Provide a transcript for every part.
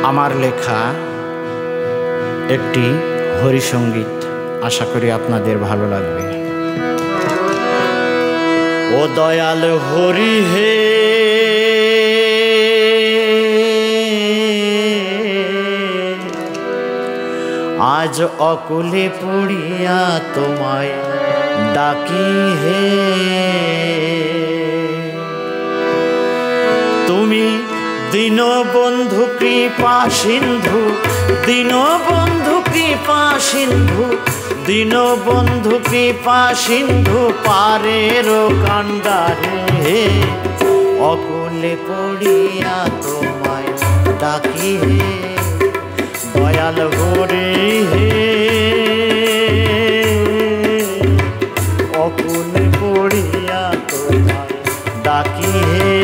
আমার লেখা একটি হরিসঙ্গীত, আশা করি আপনাদের ভালো লাগবে। ও দয়াল হরি হে, আজ অকুলে পড়িয়া তোমায় ডাকি হে। তুমি দীনবন্ধু কৃপা সিন্ধু, দীনবন্ধু কৃপা সিন্ধু, দীনবন্ধু কৃপা সিন্ধু, পারের কান্ডারে অকুলে পড়িয়া তোমায় ডাকি হে। দয়াল হরি হে, অকুলে পড়িয়া তোমায় ডাকি হে।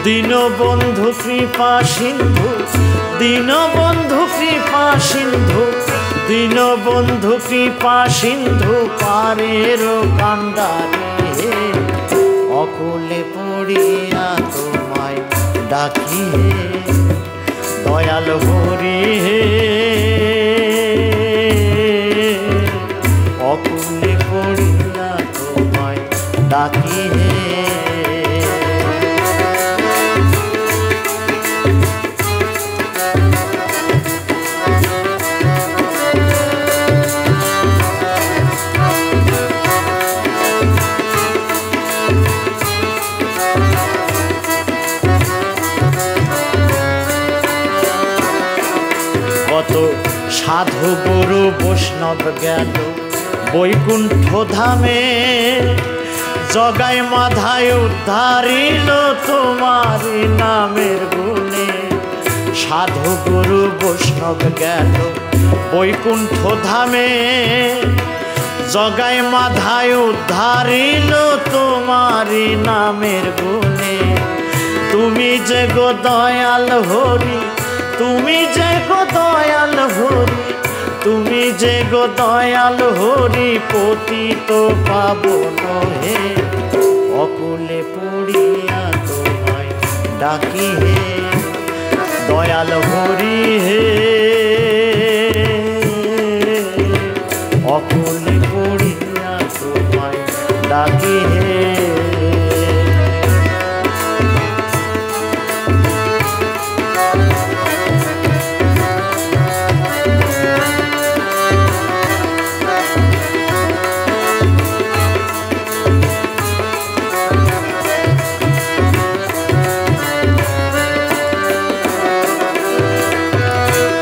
দীনবন্ধু কৃপা সিন্ধু, দীনবন্ধু কৃপা সিন্ধু, দীনবন্ধু কৃপা সিন্ধু, পারের কান্ডারে অকুলে পড়িয়া তোমায় ডাকি হে। দয়াল হরি হে, অকুলে পড়িয়া তোমায় ডাকি হে। কত সাধু গুরু বৈষ্ণব গেল বৈকুণ্ঠ ধামে, জগায় মাধায় উদ্ধারিল তোমার নামের গুণে। সাধু গুরু বৈষ্ণব গেল বৈকুণ্ঠ ধামে, জগায় মাধায় উদ্ধারিল তোমার নামের গুণে। তুমি যে গো দয়াল হরি, তুমি যে গো দয়াল হরি, তুমি যে গো দয়াল হরি, পতিত পাবন হে অকুলে পড়িয়া তোমায় ডাকি হে। দয়াল হরি হে, অকুলে পড়িয়া তোমায় ডাকি হে।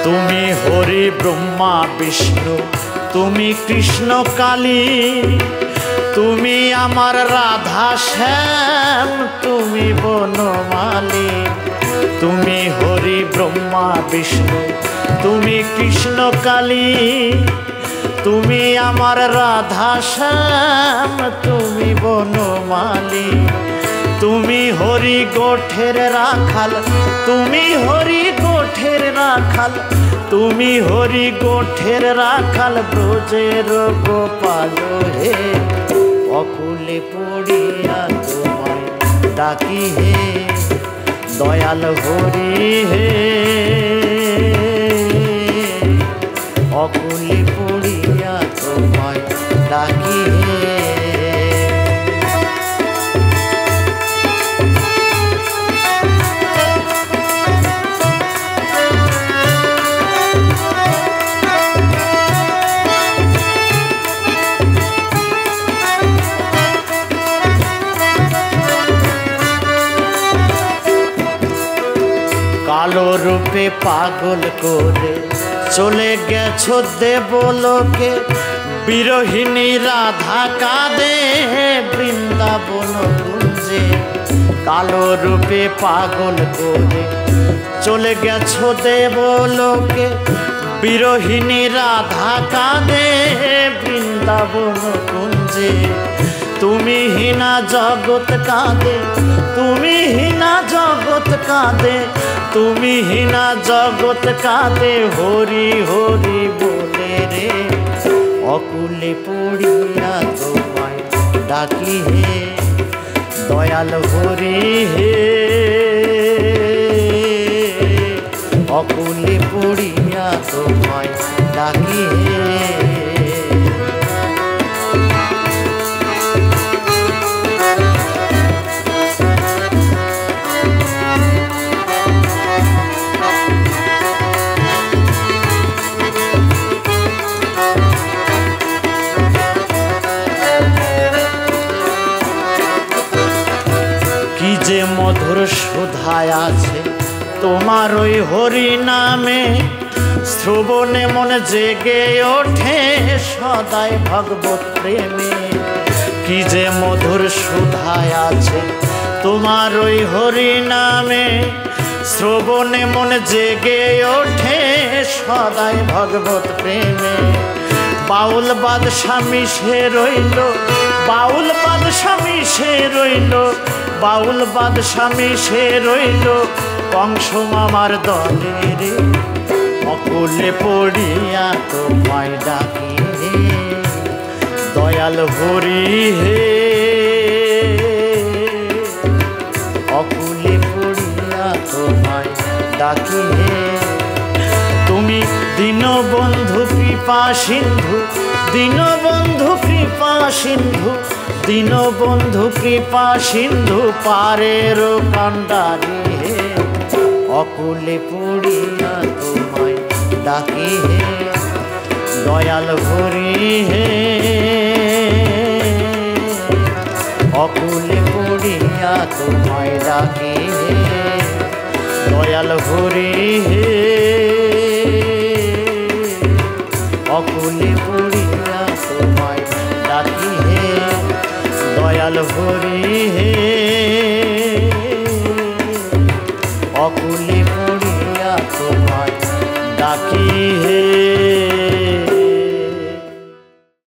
তুমি হরি ব্রহ্মা বিষ্ণু, তুমি কৃষ্ণ কালী, তুমি আমার রাধা শ্যাম, তুমি বনমালী। তুমি হরি ব্রহ্মা বিষ্ণু, তুমি কৃষ্ণ কালী, তুমি আমার রাধা শ্যাম, তুমি বনমালী। তুমি হরি গোঠের রাখাল, তুমি হরি গোঠের রাখাল, তুমি হরি গোঠের রাখাল, ব্রজের গোপাল হে অকুলে পড়িয়া তোমায় ডাকি হে। দয়াল হরি হে, অকুলে পড়িয়া তোমায় ডাকি হে। কালো রূপে পাগল করে চলে গেছো দেবলোকে, বিরহিণী রাধা কাঁদে বৃন্দাবন কুঞ্জে। কালো রূপে পাগল করে চলে গেছো দেবলোকে, বিরহিণী রাধা কাঁদে বৃন্দাবন কুঞ্জে। তুমি হীনা জগৎ কাঁদে, তুমি হীনা জগৎ কাঁদে, তুমি হীনা জগৎ কাঁদে, হরি হরি বলে রে অকুলে পড়িয়া তোমায় ডাকি হে। দয়াল হরি হে, অকুলে পড়িয়া তোমায় ডাকি হে। কি যে মধুর সুধায় আছে তোমার ওই হরি নামে, শ্রবণে মন জেগে ওঠে সদাই ভগবত প্রেমে। কি যে মধুর সুধায় আছে তোমার ওই হরি নামে, শ্রবণে মন জেগে ওঠে সদাই ভগবত প্রেমে। বাউল বাদশা মিশে রইল, বাউল বাদশা মিশে রইল, বাউল বাদশা মিশে রইল কংস মামার দলে রে। অকুলে পড়িয়া তোমায় ডাকি হে, দয়াল হরি হে। অকুলে পড়িয়া তোমায় ডাকি হে। তুমি দীনবন্ধু কৃপা সিন্ধু, দীনবন্ধু কৃপা সিন্ধু, দীনবন্ধু কৃপা সিন্ধু পারের কান্ডারি হে। অকুলে পড়িয়া তোমায় ডাকি হে, দয়াল হরি হে। অকুলে পড়িয়া তোমায় ডাকি হে, দয়াল হরি হে। অকুলে পড়িয়া তোমায় ডাকি হে, দয়াল হরি হে। অকুলে পড়িয়া তোমায় ডাকি হে।